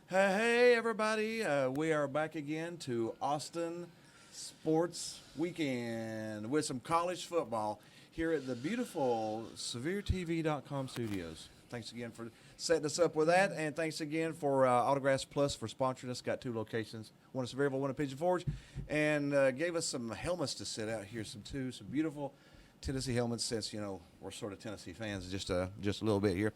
Hey, everybody. We are back again to Austin Sports Weekend with some college football here at the beautiful SevereTV.com studios. Thanks again for setting us up with that, and thanks again for Autographs Plus for sponsoring us. Got two locations, one in Sevierville, one in Pigeon Forge, and gave us some helmets to sit out here, some beautiful Tennessee helmets, since we're sort of Tennessee fans just a little bit here.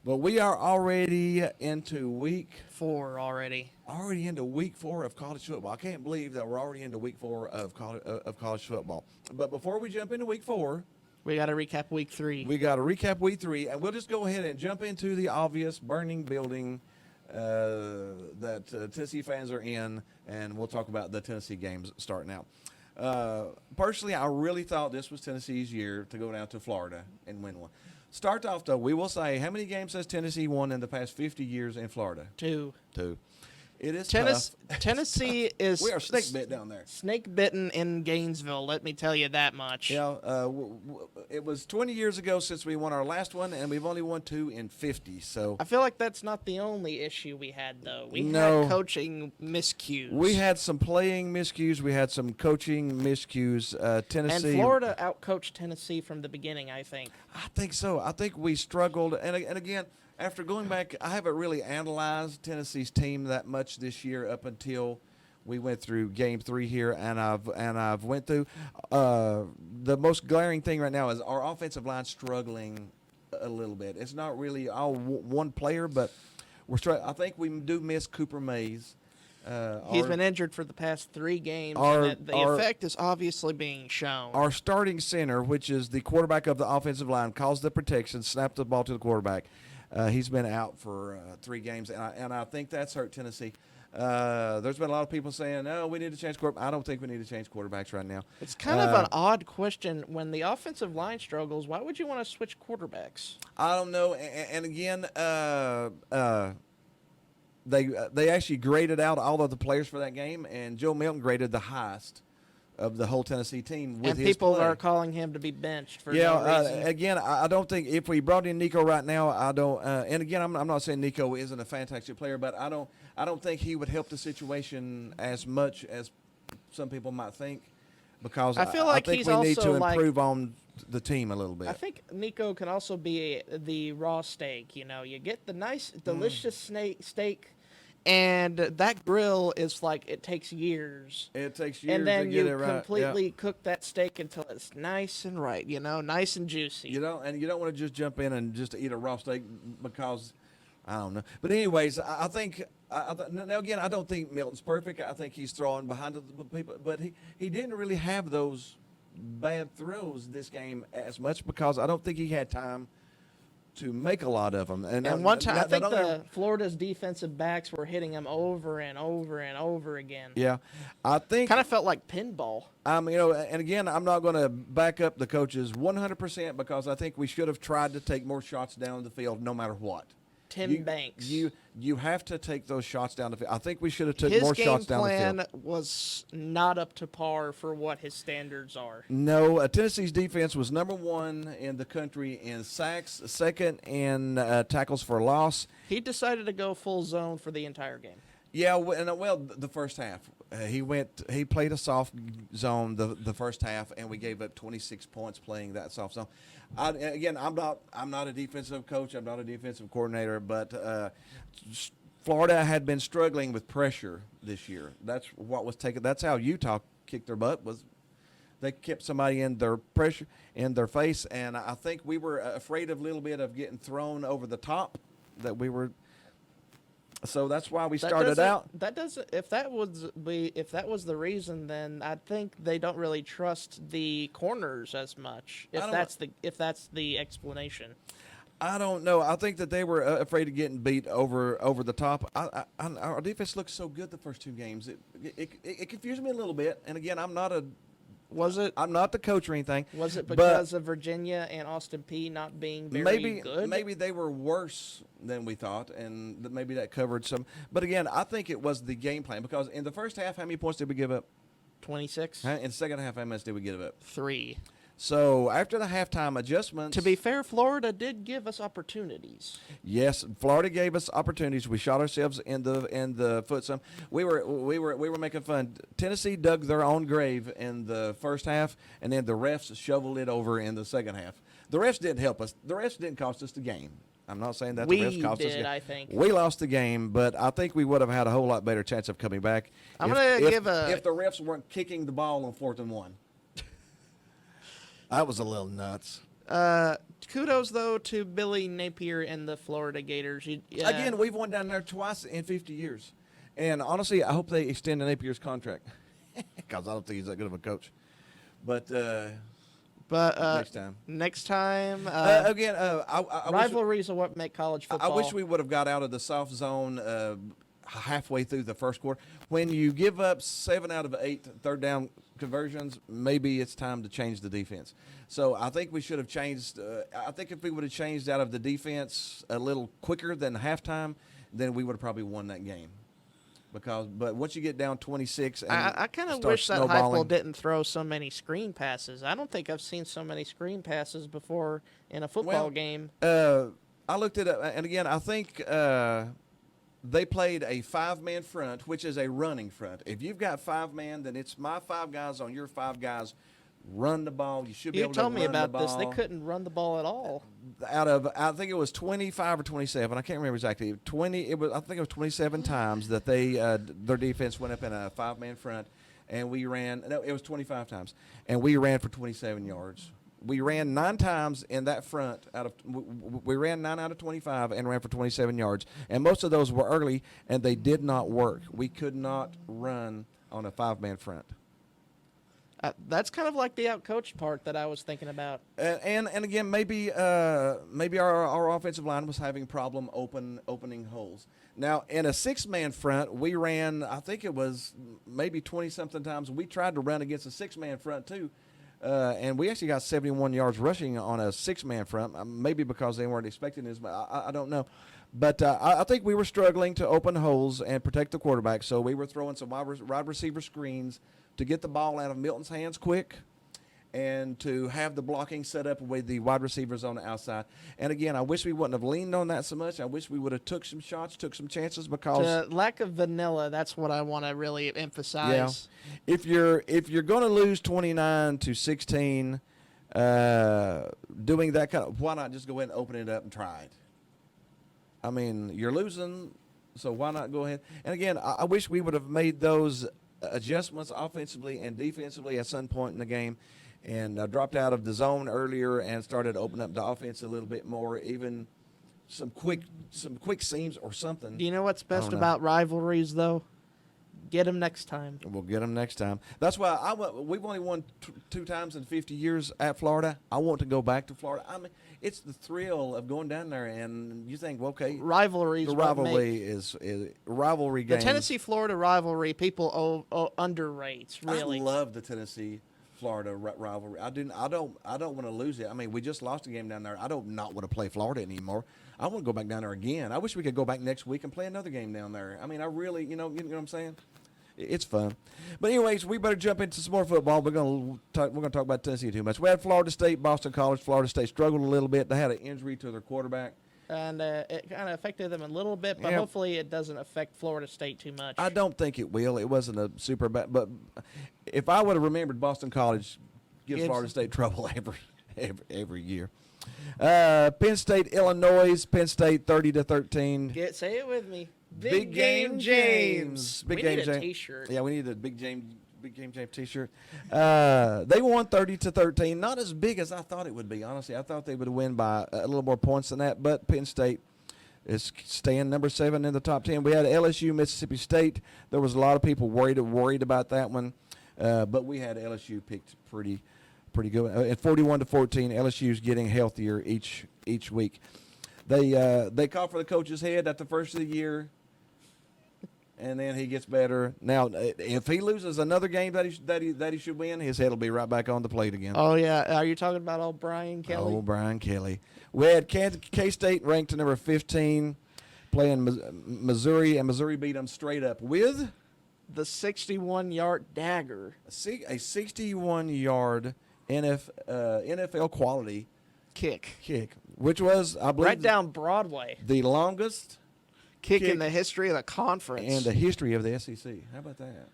But we are already into week 4 already. Already into week 4 of college football. I can't believe that we're already into week 4 of college football. But before we jump into week 4, We got to recap week 3. we got to recap week 3, and we'll just go ahead and jump into the obvious burning building that Tennessee fans are in, and we'll talk about the Tennessee games starting out. Personally, I really thought this was Tennessee's year to go down to Florida and win one. Start off, though, we will say, how many games has Tennessee won in the past 50 years in Florida? 2. 2. It is Tennessee is we are snake bit down there. snake bitten in Gainesville, let me tell you that much. Yeah, it was 20 years ago since we won our last one, and we've only won 2 in 50. So I feel like that's not the only issue we had, though. We No. had coaching miscues. we had some playing miscues. We had some coaching miscues. Tennessee. And Florida outcoached Tennessee from the beginning, I think. I think so. I think we struggled. And again, after going back, I haven't really analyzed Tennessee's team that much this year up until we went through Game 3 here, and I've went through. The most glaring thing right now is our offensive line struggling a little bit. It's not really all one player, but I think we do miss Cooper Mays. He's been injured for the past 3 games, our- and the our- effect is obviously being shown. Our starting center, which is the quarterback of the offensive line, calls the protection, snaps the ball to the quarterback. He's been out for 3 games, and I think that's hurt Tennessee. There's been a lot of people saying, "No, we need to change quarterback." I don't think we need to change quarterbacks right now. It's kind of an odd question. When the offensive line struggles, why would you want to switch quarterbacks? I don't know. And again, they actually graded out all of the players for that game, and Joe Milton graded the highest of the whole Tennessee team with And his people play. are calling him to be benched for Yeah, no reason. again, I don't think if we brought in Nico right now, I don't. And again, I'm not saying Nico isn't a fantastic player, but I don't think he would help the situation as much as some people might think, because I feel like think he's we need also to like- improve on the team a little bit. I think Nico can also be the raw steak. You get the nice, delicious steak, and that grill is like it takes years. It takes years And then to get you it right. completely cook that steak until it's nice and right, nice and juicy. You don't want to just jump in and just eat a raw steak because I don't know. But anyways, I think now again, I don't think Milton's perfect. I think he's throwing behind the people, but he didn't really have those bad throws this game as much because I don't think he had time to make a lot of them. And one time, I think Florida's defensive backs were hitting him over and over and over again. Yeah, I think Kind of felt like pinball. and again, I'm not going to back up the coaches 100% because I think we should have tried to take more shots down the field no matter what. Tim Banks. You have to take those shots down the field. I think we should have took His more game shots down the plan field. was not up to par for what his standards are. No, Tennessee's defense was number 1 in the country in sacks, second in tackles for loss. He decided to go full zone for the entire game. Yeah, the first half he played a soft zone the first half, and we gave up 26 points playing that soft zone. Again, I'm not a defensive coach. I'm not a defensive coordinator, but Florida had been struggling with pressure this year. That's what was taken. That's how Utah kicked their butt. Was they kept somebody in their pressure in their face, and I think we were afraid of a little bit of getting thrown over the top. So that's why we started out. That doesn't. If that was the reason, then I think they don't really trust the corners as much. If that's the explanation. I don't know. I think that they were afraid of getting beat over the top. Our defense looked so good the first 2 games. It confused me a little bit. And again, I'm not the coach or anything. Was it because of Virginia and Austin Peay not being very good? Maybe they were worse than we thought, and maybe that covered some. But again, I think it was the game plan because in the first half, how many points did we give up? 26. In the second half, how much did we give up? 3. So after the halftime adjustments, To be fair, Florida did give us opportunities. yes, Florida gave us opportunities. We shot ourselves in the foot some. We were making fun. Tennessee dug their own grave in the first half, and then the refs shoveled it over in the second half. The refs didn't help us. The refs didn't cost us the game. I'm not saying that the refs We cost us. did, I think. We lost the game, but I think we would have had a whole lot better chance of coming back. I'm if- gonna if- give a- if the refs weren't kicking the ball on 4th and 1. That was a little nuts. Kudos though to Billy Napier and the Florida Gators. Again, we've won down there twice in 50 years. And honestly, I hope they extend Napier's contract because I don't think he's that good of a coach. But but next time. Next time, I rivalries are what make college I football. wish we would have got out of the soft zone halfway through the first quarter. When you give up 7 out of 8 third down conversions, maybe it's time to change the defense. So I think we should have changed. I think if we would have changed out of the defense a little quicker than halftime, then we would have probably won that game. But once you get down 26, and I kind of start wish that snowballing- Heupel didn't throw so many screen passes. I don't think I've seen so many screen passes before in a football Well, game. I looked at it, and again, I think they played a 5-man front, which is a running front. If you've got 5-man, then it's my 5 guys on your 5 guys. Run the ball. You should be You able to told me run about the this. They ball. couldn't run the ball at all. Out of, I think it was 25 or 27. I can't remember exactly. 20. I think it was 27 times that their defense went up in a 5-man front, and we ran. No, it was 25 times, and we ran for 27 yards. We ran 9 times in that front. We ran 9 out of 25 and ran for 27 yards, and most of those were early, and they did not work. We could not run on a 5-man front. That's kind of like the outcoached part that I was thinking about. And again, maybe our offensive line was having problem opening holes. Now, in a 6-man front, we ran, I think it was maybe 20-something times. We tried to run against a 6-man front, too. And we actually got 71 yards rushing on a 6-man front, maybe because they weren't expecting this. I don't know. But I think we were struggling to open holes and protect the quarterback, so we were throwing some wide receiver screens to get the ball out of Milton's hands quick and to have the blocking set up with the wide receivers on the outside. And again, I wish we wouldn't have leaned on that so much. I wish we would have took some shots, took some chances because The lack of vanilla, that's what I want to really emphasize. if you're going to lose 29-16 doing that kind of, why not just go ahead and open it up and try it? I mean, you're losing, so why not go ahead? And again, I wish we would have made those adjustments offensively and defensively at some point in the game and dropped out of the zone earlier and started opening up the offense a little bit more, even some quick seams or something. Do you know what's best know. about rivalries, though? Get them next time. We'll get them next time. That's why we've only won 2 times in 50 years at Florida. I want to go back to Florida. I mean, it's the thrill of going down there, and you think, well, okay, Rivalries. the what make- rivalry is rivalry The games. Tennessee-Florida rivalry, people underrates, really. I love the Tennessee-Florida rivalry. I don't want to lose it. I mean, we just lost a game down there. I don't not want to play Florida anymore. I want to go back down there again. I wish we could go back next week and play another game down there. I mean, I really, you know what I'm saying? It's fun. But anyways, we better jump into some more football. We're gonna talk about Tennessee too much. We had Florida State, Boston College. Florida State struggled a little bit. They had an injury to their quarterback. And it kind of affected them a little bit, but Yeah. hopefully it doesn't affect Florida State too much. I don't think it will. It wasn't a super bad. But if I would have remembered, Boston College gives Gives- Florida State trouble every year. Penn State, Illinois. Penn State 30-13. Say it with me. Big Game James. Big we Game need a James. T-shirt. Yeah, we need a Big James T-shirt. They won 30-13. Not as big as I thought it would be. Honestly, I thought they would win by a little more points than that. But Penn State is staying number 7 in the top 10. We had LSU, Mississippi State. There was a lot of people worried about that one, but we had LSU picked pretty good. At 41-14, LSU's getting healthier each week. They call for the coach's head at the first of the year. And then he gets better. Now, if he loses another game that he should win, his head will be right back on the plate again. Oh, yeah. Are you talking about old Brian Kelly? Oh, Brian Kelly. We had K-State ranked to number 15, playing Missouri, and Missouri beat them straight up with The 61-yard dagger. a 61-yard NFL quality Kick. kick, which was, I believe, Right down Broadway. the longest Kick in kick the history of the conference. in the history of the SEC. How about that?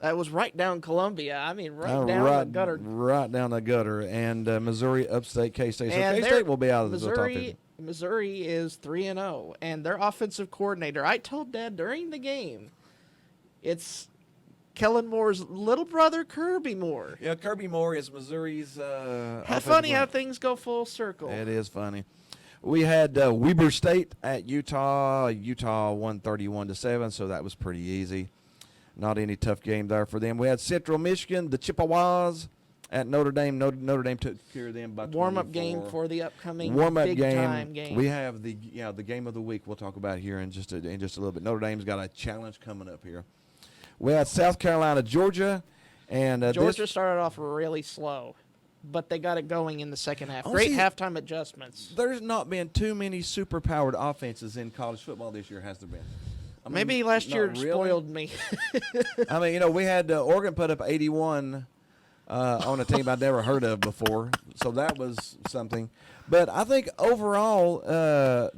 That was right down Columbia. I mean, right down the gutter. Right down the gutter. And Missouri upstate K-State. So And K-State will be out of the top 50. Missouri is 3-0, and their offensive coordinator. I told Dad during the game, it's Kellen Moore's little brother, Kirby Moore. Yeah, Kirby Moore is Missouri's. Funny how things go full circle. It is funny. We had Weber State at Utah. Utah won 31-7, so that was pretty easy. Not any tough game there for them. We had Central Michigan, the Chippewas at Notre Dame. Notre Dame took care of them by 24. Warm-up game for the upcoming Warm-up big-time game. We have the game of the week we'll talk about here in just a little bit. Notre Dame's got a challenge coming up here. We had South Carolina, Georgia, and Georgia started off really slow, but they got it going in the second half. Oh, Great see, halftime adjustments. There's not been too many super-powered offenses in college football this year, has there been? I mean, Maybe last year not really. spoiled me. I mean, we had Oregon put up 81 on a team I'd never heard of before, so that was something. But I think overall, the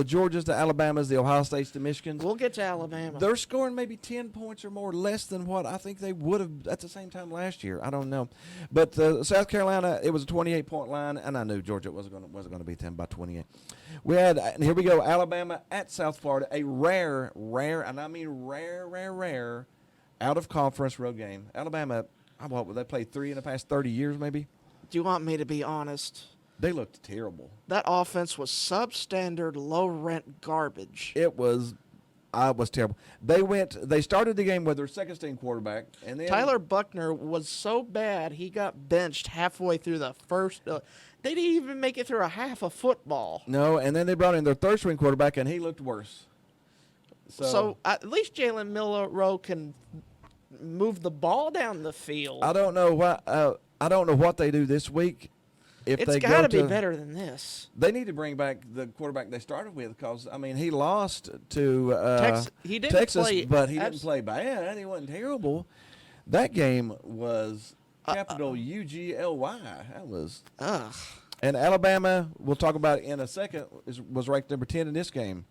Georgias, the Alabamas, the Ohio States, the Michigans, We'll get to Alabama. they're scoring maybe 10 points or more less than what I think they would have at the same time last year. I don't know. But South Carolina, it was a 28-point line, and I knew Georgia wasn't going to beat them by 28. We had, and here we go, Alabama at South Florida, a rare, and I mean rare, out-of-conference road game. Alabama, they played 3 in the past 30 years maybe? Do you want me to be honest? They looked terrible. That offense was substandard, low-rent garbage. I was terrible. They started the game with their second-string quarterback, and then Tyler Buckner was so bad he got benched halfway through the first. They didn't even make it through a half of football. No, and then they brought in their third-string quarterback, and he looked worse. So at least Jalen Milroe can move the ball down the field. I don't know what they do this week. If It's they got to go be better than this. They need to bring back the quarterback they started with because I mean he lost to He didn't Texas, play but he didn't play bad. He wasn't terrible. That game was capital UGLY. That was. Ugh. And Alabama, we'll talk about in a second, was ranked number 10 in this game.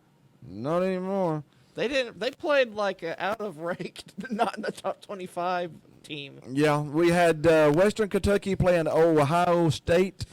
Not anymore. They didn't. They played like an out of ranked, not in the top 25 team. Yeah, we had Western Kentucky playing Ohio State.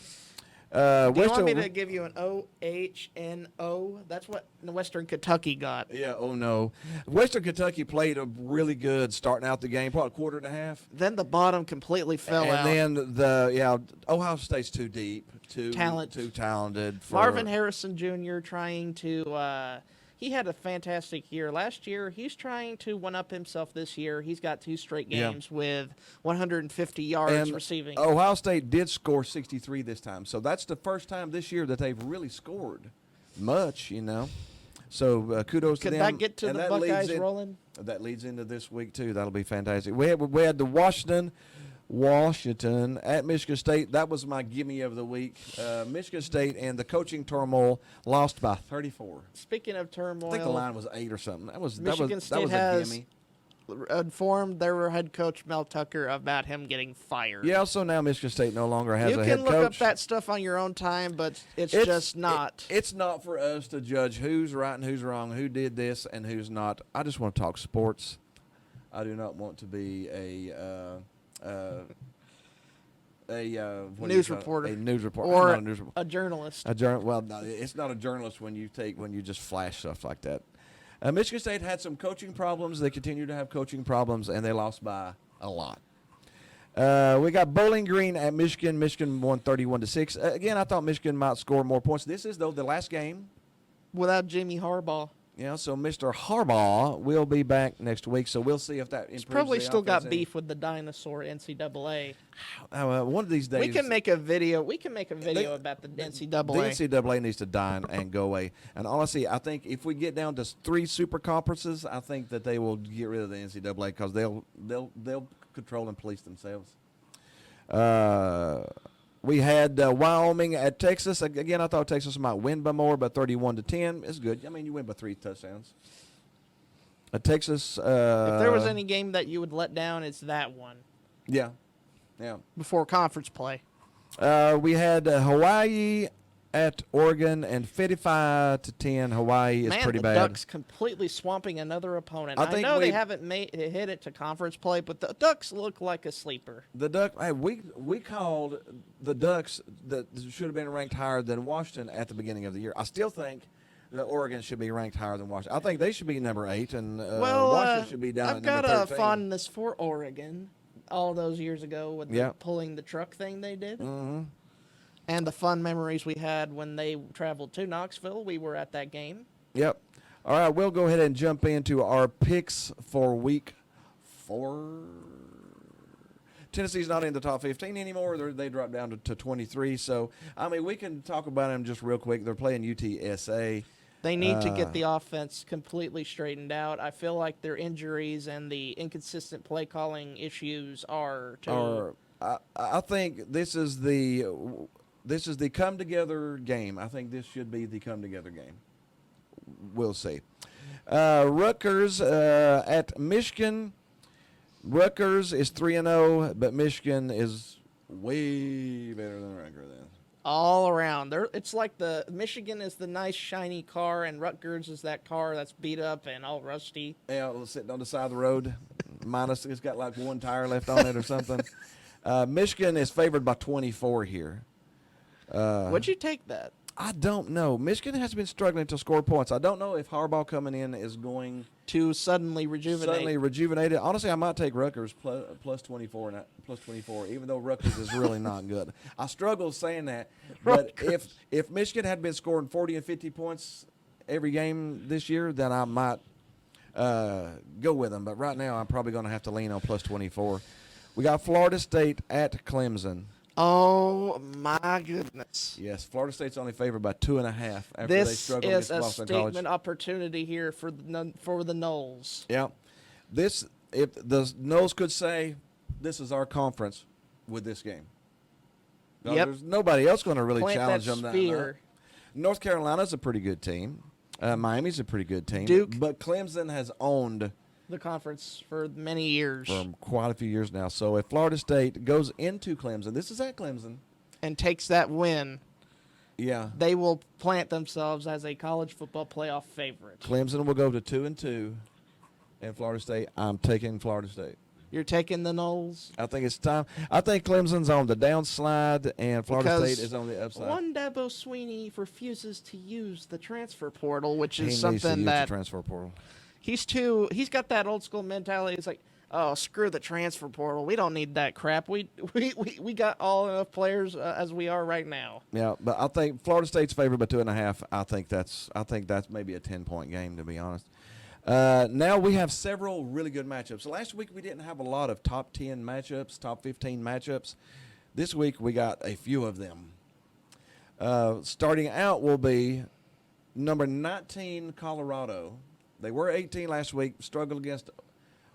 Do you want me to give you an OHNO? That's what Western Kentucky got. Yeah, oh no. Western Kentucky played a really good starting out the game, probably a quarter and a half. Then the bottom completely fell out. And then Ohio State's too deep, too talented. Marvin Harrison Jr. trying to he had a fantastic year last year. He's trying to one-up himself this year. He's got 2 straight games with 150 yards and receiving. Ohio State did score 63 this time. So that's the first time this year that they've really scored much, So kudos to them. Could that get to and the Buckeyes rolling? That leads into this week, too. That'll be fantastic. We had the Washington at Michigan State. That was my gimme of the week. Michigan State and the coaching turmoil lost by 34. Speaking of turmoil, I think the line was 8 or something. Michigan State a has gimme. informed their head coach Mel Tucker about him getting fired. Yeah, so now Michigan State no longer has a head coach. You can look up that stuff on your own time, but it's just not. It's not for us to judge who's right and who's wrong, who did this and who's not. I just want to talk sports. I do not want to be a news reporter. A news reporter. Or I'm not a news reporter. a journalist. Well, no, it's not a journalist when you just flash stuff like that. Michigan State had some coaching problems. They continue to have coaching problems, and they lost by a lot. We got Bowling Green at Michigan. Michigan won 31-6. Again, I thought Michigan might score more points. This is, though, the last game. Without Jimmy Harbaugh. Yeah, so Mr. Harbaugh will be back next week, so we'll see if that improves. He's probably the still got offense beef with the dinosaur NCAA. One of these days. We can make a video. About the NCAA. The NCAA needs to die and go away. And honestly, I think if we get down to 3 super conferences, I think that they will get rid of the NCAA because they'll control and police themselves. We had Wyoming at Texas. Again, I thought Texas might win by more, but 31-10 is good. I mean, you win by 3 touchdowns. Texas. If there was any game that you would let down, it's that one. Yeah. Yeah. before conference play. We had Hawaii at Oregon, and 55-10. Hawaii is Man, pretty the bad. Ducks completely swamping another opponent. I I think know they we- haven't hit it to conference play, but the Ducks look like a sleeper. The Duck. Hey, we called the Ducks that should have been ranked higher than Washington at the beginning of the year. I still think that Oregon should be ranked higher than Washington. I think they should be number 8, and Washington should be down I've at got number a 13. fondness for Oregon all those years ago with Yeah. the pulling the truck thing they did. Mhm. And the fun memories we had when they traveled to Knoxville. We were at that game. Yep. All right, we'll go ahead and jump into our picks for week 4. Tennessee's not in the top 15 anymore. They dropped down to 23. So, I mean, we can talk about them just real quick. They're playing UTSA. They need to get the offense completely straightened out. I feel like their injuries and the inconsistent play calling issues are I think this is the come together game. I think this should be the come together game. We'll see. Rutgers at Michigan. Rutgers is 3-0, but Michigan is way better than Rutgers. Then all around. It's like the Michigan is the nice shiny car, and Rutgers is that car that's beat up and all rusty. yeah, sitting on the side of the road, minus it's got like one tire left on it or something. Michigan is favored by 24 here. Would you take that? I don't know. Michigan has been struggling to score points. I don't know if Harbaugh coming in is going To suddenly rejuvenate. it. Honestly, I might take Rutgers plus 24 and plus 24, even though Rutgers is really not good. I struggle saying that, but if Michigan had been scoring 40 and 50 points every game this year, then I might go with them. But right now, I'm probably going to have to lean on plus 24. We got Florida State at Clemson. Oh my goodness! Yes, Florida State's only favored by 2.5 after they This struggled is against a Boston College. statement opportunity here for the Noles. Yeah, if the Noles could say, "This is our conference," with this game. No, Yep. There's nobody else going to really Plant challenge that them. spear. North Carolina's a pretty good team. Miami's a pretty good team. Duke. But Clemson has owned The conference for many years for quite a few years now. So if Florida State goes into Clemson, this is at Clemson. and takes that win, Yeah, they will plant themselves as a college football playoff favorite. Clemson will go to 2-2, and Florida State. I'm taking Florida State. You're taking the Noles? I think it's time. I think Clemson's on the downslide, and Florida Because State is on the upside. One Dabo Sweeney refuses to use the transfer portal, which He is needs to something use that the transfer portal. he's got that old school mentality. It's like, oh, screw the transfer portal. We don't need that crap. We got all enough players as we are right now. Yeah, but I think Florida State's favored by 2.5. I think that's maybe a 10-point game, to be honest. Now we have several really good matchups. So last week we didn't have a lot of top 10 matchups, top 15 matchups. This week we got a few of them. Starting out will be number 19 Colorado. They were 18 last week, struggled against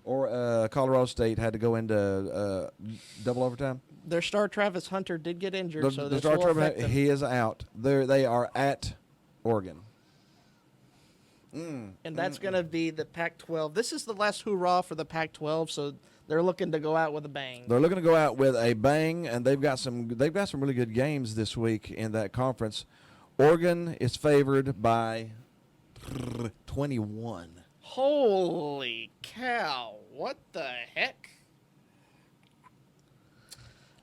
Colorado State, had to go into double overtime. Their star Travis Hunter did get injured, so The this star will Trevor, affect them. he is out. They are at Oregon. And that's going to be the Pac-12. This is the last hoorah for the Pac-12, so they're looking to go out with a bang. They're looking to go out with a bang, and they've got some really good games this week in that conference. Oregon is favored by 21. Holy cow. What the heck?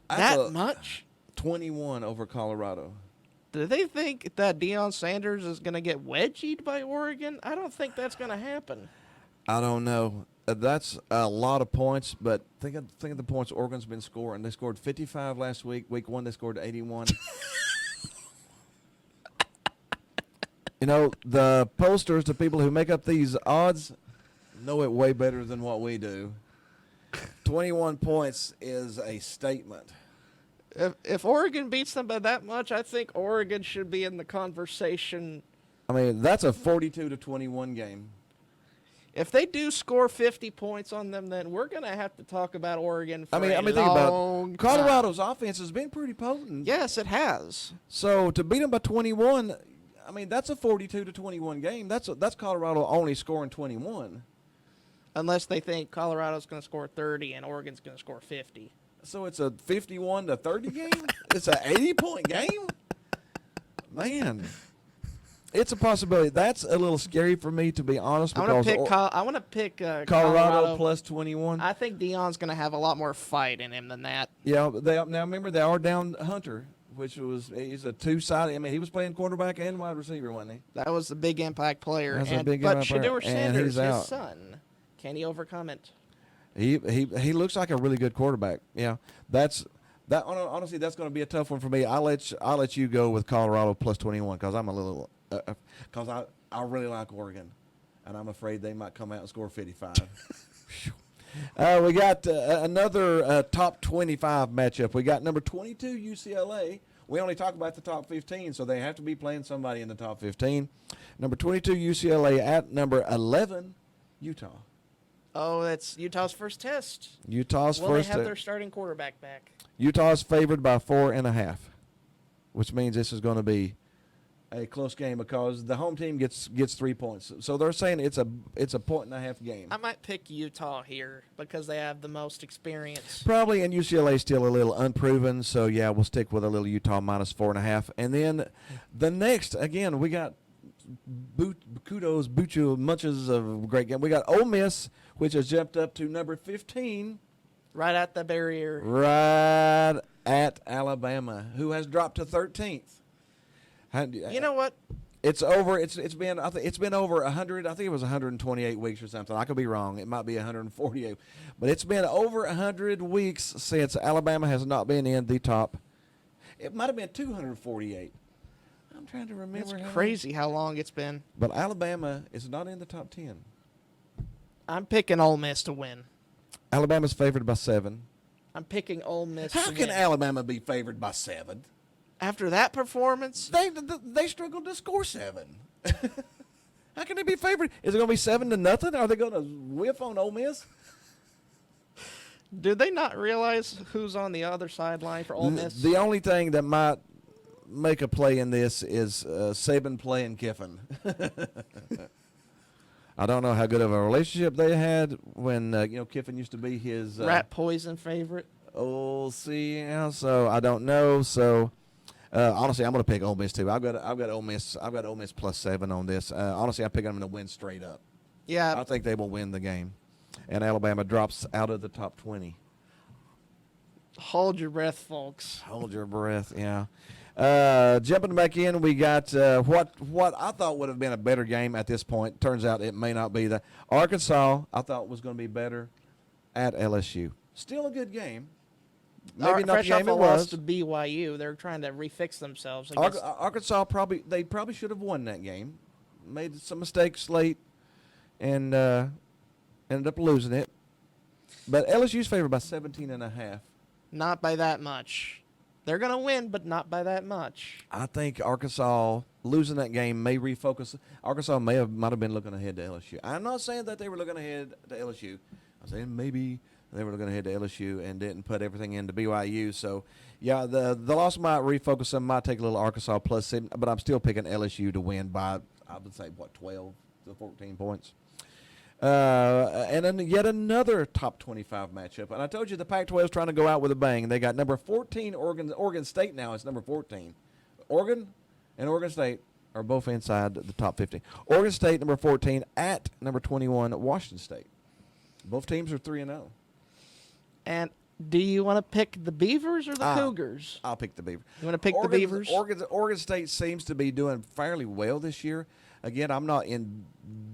That's That much? 21 over Colorado. Do they think that Deion Sanders is going to get wedgied by Oregon? I don't think that's going to happen. I don't know. That's a lot of points, but think of the points Oregon's been scoring. They scored 55 last week. Week 1, they scored 81. You know, the posters, the people who make up these odds, know it way better than what we do. 21 points is a statement. If Oregon beats them by that much, I think Oregon should be in the conversation. I mean, that's a 42-21 game. If they do score 50 points on them, then we're going to have to talk about Oregon for I mean, a think about long it. Colorado's offense has been pretty potent. Yes, it has. So to beat them by 21, I mean, that's a 42-21 game. That's Colorado only scoring 21. Unless they think Colorado's going to score 30 and Oregon's going to score 50. So it's a 51-30 game? It's an 80-point game? Man. It's a possibility. That's a little scary for me, to be honest, I want because to pick Colorado plus 21. I think Deion's going to have a lot more fight in him than that. Yeah, now remember, they are down Hunter, he's a two-sided. I mean, he was playing quarterback and wide receiver, wasn't he? That was the big impact player. That's a big impact player, Shedeur and Sanders, he's out. his son, can he overcome it? He looks like a really good quarterback. Yeah, honestly, that's going to be a tough one for me. I'll let you go with Colorado plus 21 because I'm a little because I really like Oregon, and I'm afraid they might come out and score 55. We got another top 25 matchup. We got number 22 UCLA. We only talk about the top 15, so they have to be playing somebody in the top 15. Number 22 UCLA at number 11 Utah. Oh, that's Utah's first test. Utah's Will first. They have their starting quarterback back? Utah's favored by 4.5, which means this is going to be a close game because the home team gets 3 points. So they're saying it's a 1.5 game. I might pick Utah here because they have the most experience. Probably, and UCLA is still a little unproven. So yeah, we'll stick with a little Utah minus 4.5. And then the next, again, we got Buchu munches of a great game. We got Ole Miss, which has jumped up to number 15. Right at the barrier. Right at Alabama, who has dropped to 13th. You know what? It's over. It's been over 100. I think it was 128 weeks or something. I could be wrong. It might be 148, but it's been over 100 weeks since Alabama has not been in the top. It might have been 248. I'm trying to remember. It's crazy how long it's been. But Alabama is not in the top 10. I'm picking Ole Miss to win. Alabama's favored by 7. I'm picking Ole Miss. How to can win. Alabama be favored by 7? After that performance, They struggled to score 7. How can they be favored? Is it going to be 7-0? Are they going to whiff on Ole Miss? do they not realize who's on the other sideline for Ole Miss? The only thing that might make a play in this is Saban playing Kiffin. I don't know how good of a relationship they had when Kiffin used to be his rat poison favorite. Oh, see, yeah, so I don't know. So honestly, I'm going to pick Ole Miss too. I've got Ole Miss. I've got Ole Miss plus 7 on this. Honestly, I'm picking them to win straight up. Yeah, I think they will win the game, and Alabama drops out of the top 20. hold your breath, folks. Hold your breath, yeah. Jumping back in, we got what I thought would have been a better game at this point. Turns out it may not be. The Arkansas, I thought was going to be better at LSU. Still a good game. Maybe not the Fresh off game a it loss was. to BYU, they're trying to refix themselves. I guess. Arkansas probably should have won that game. Made some mistakes late, and ended up losing it. But LSU's favored by 17.5. Not by that much. They're going to win, but not by that much. I think Arkansas losing that game may refocus. Arkansas might have been looking ahead to LSU. I'm not saying that they were looking ahead to LSU. I'm saying maybe they were looking ahead to LSU and didn't put everything into BYU. So, yeah, the loss might refocus them. Might take a little Arkansas plus 7, but I'm still picking LSU to win by, I would say, 12 to 14 points. And then yet another top 25 matchup. And I told you the Pac-12 is trying to go out with a bang. They got number 14 Oregon State now. It's number 14. Oregon and Oregon State are both inside the top 15. Oregon State number 14 at number 21 Washington State. Both teams are 3-0. And do you want to pick the Beavers or the Cougars? I'll pick the Beavers. You want to pick the Beavers? Oregon State seems to be doing fairly well this year. Again, I'm not in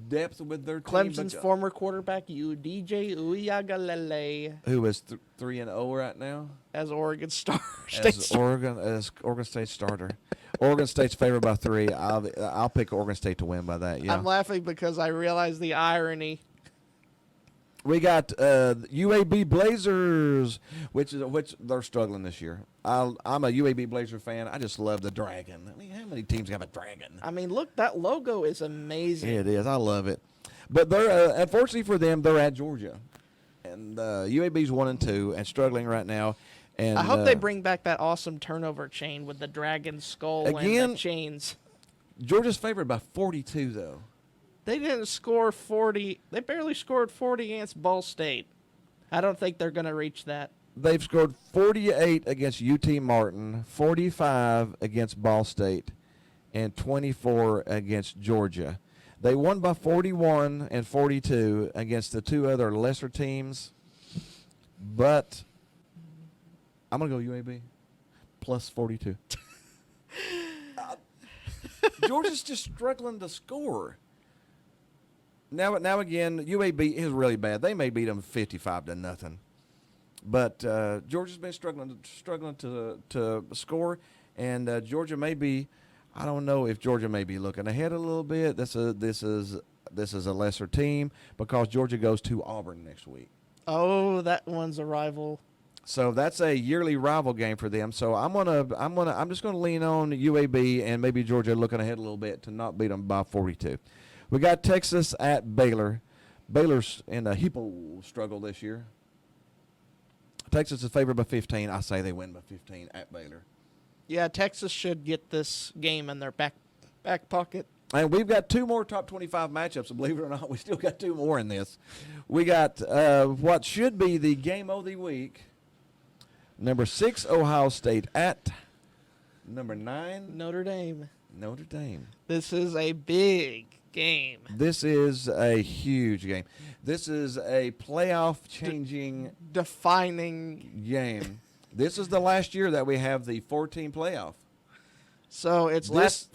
depth with their team. Clemson's former quarterback, DJ Uiagalelei, who is 3-0 right now as Oregon State as Oregon State starter. Oregon State's favored by 3. I'll pick Oregon State to win by that. Yeah, I'm laughing because I realize the irony. We got UAB Blazers, which they're struggling this year. I'm a UAB Blazer fan. I just love the dragon. I mean, how many teams have a dragon? I mean, look, that logo is amazing. It is. I love it. But they're unfortunately for them, they're at Georgia, and UAB's 1-2 and struggling right now. And I hope they bring back that awesome turnover chain with the dragon skull and the chains. Georgia's favored by 42, though. They didn't score 40. They barely scored 40 against Ball State. I don't think they're going to reach that. they've scored 48 against UT Martin, 45 against Ball State, and 24 against Georgia. They won by 41 and 42 against the two other lesser teams, but I'm going to go UAB plus 42. Georgia's just struggling to score. Now again, UAB is really bad. They may beat them 55-0. But Georgia's been struggling to score, and Georgia may be. I don't know if Georgia may be looking ahead a little bit. This is a lesser team because Georgia goes to Auburn next week. Oh, that one's a rival. So that's a yearly rival game for them. So I'm just gonna lean on UAB and maybe Georgia looking ahead a little bit to not beat them by 42. We got Texas at Baylor. Baylor's in a heap-o struggle this year. Texas is favored by 15. I say they win by 15 at Baylor. Yeah, Texas should get this game in their back pocket. And we've got two more top 25 matchups. Believe it or not, we still got two more in this. We got what should be the game of the week. Number 6, Ohio State at number 9, Notre Dame. Notre Dame. This is a big game. This is a huge game. This is a playoff-changing Defining. game. This is the last year that we have the 14 playoff. So it's last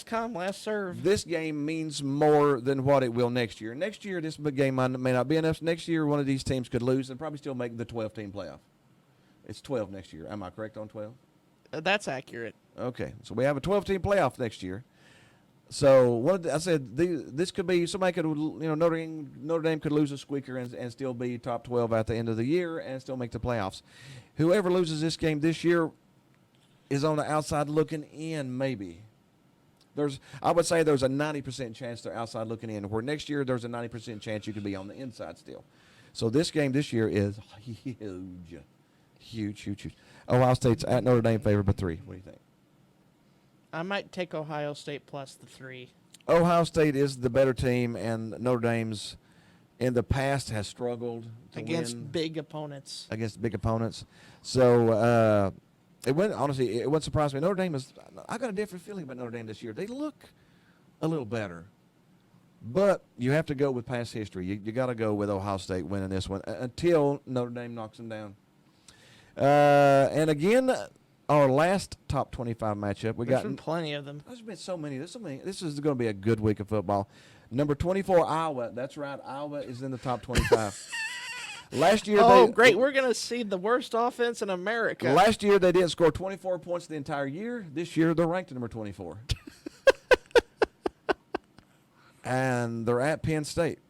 come, last serve. This game means more than what it will next year. Next year, this game may not be enough. Next year, one of these teams could lose and probably still make the 12-team playoff. It's 12 next year. Am I correct on 12? That's accurate. Okay, so we have a 12-team playoff next year. So I said this could be somebody could Notre Dame could lose a squeaker and still be top 12 at the end of the year and still make the playoffs. Whoever loses this game this year is on the outside looking in. Maybe I would say there's a 90% chance they're outside looking in. Where next year there's a 90% chance you could be on the inside still. So this game this year is huge. Ohio State's at Notre Dame favored by 3. What do you think? I might take Ohio State plus the 3. Ohio State is the better team, and Notre Dame's in the past has struggled to against win big opponents. against big opponents. So it wouldn't surprise me. Notre Dame is. I got a different feeling about Notre Dame this year. They look a little better, but you have to go with past history. You got to go with Ohio State winning this one until Notre Dame knocks them down. And again, our last top 25 matchup. There's been plenty of them. There's been so many. This is going to be a good week of football. Number 24, Iowa. That's right. Iowa is in the top 25. Last year, great. We're going to see the worst offense in America. Last year, they didn't score 24 points the entire year. This year, they're ranked at number 24. And they're at Penn State.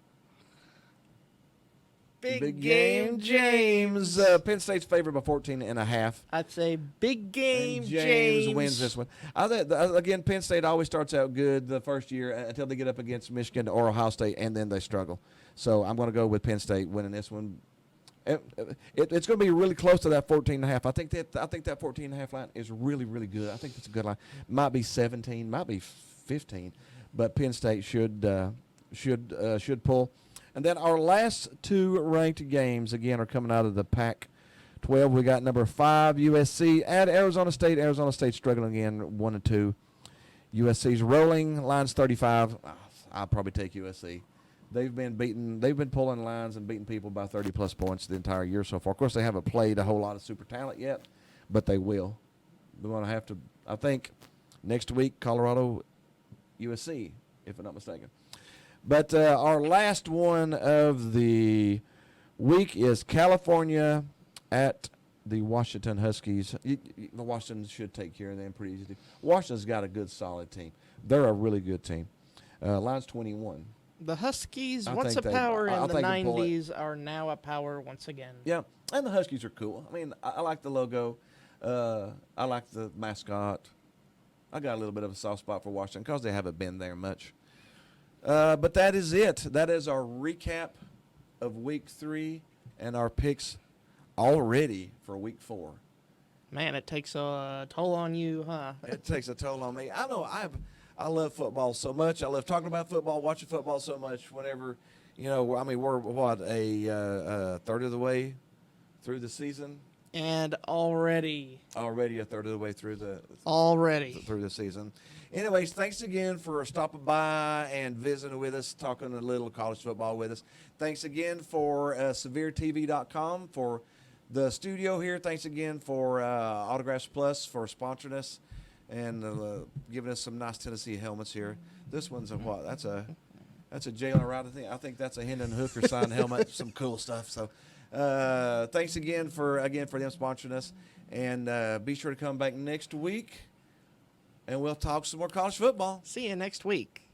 Big game, James. Penn State's favored by 14.5. I'd say big game, And James. wins this one. Again, Penn State always starts out good the first year until they get up against Michigan or Ohio State, and then they struggle. So I'm going to go with Penn State winning this one. It's going to be really close to that 14.5. I think that 14.5 line is really, really good. I think that's a good line. Might be 17, might be 15, but Penn State should pull. And then our last two ranked games, again, are coming out of the Pac-12. We got number 5, USC, at Arizona State. Arizona State struggling again, 1-2. USC's rolling. Line's 35. I'll probably take USC. They've been pulling lines and beating people by 30-plus points the entire year so far. Of course, they haven't played a whole lot of super talent yet, but they will. They're going to have to, I think, next week, Colorado, USC, if I'm not mistaken. But our last one of the week is California at the Washington Huskies. Washington should take care of them pretty easily. Washington's got a good, solid team. They're a really good team. Line's 21. The Huskies, I once a think power I in the think they pull it. 90s, are now a power once again. Yeah, and the Huskies are cool. I mean, I like the logo. I like the mascot. I got a little bit of a soft spot for Washington because they haven't been there much. But that is it. That is our recap of Week 3 and our picks already for Week 4. Man, it takes a toll on you, huh? It takes a toll on me. I know I love football so much. I love talking about football, watching football so much. Whenever, I mean, we're what a third of the way through the season. And already Already a third of the way through the season. Anyways, thanks again for stopping by and visiting with us, talking a little college football with us. Thanks again for SevereTV.com for the studio here. Thanks again for Autographs Plus for sponsoring us and giving us some nice Tennessee helmets here. This one's a what? That's a Jalen Wright. I think that's a Hendon Hooker signed helmet. Some cool stuff. So thanks again for them sponsoring us. And be sure to come back next week, and we'll talk some more college football. see you next week.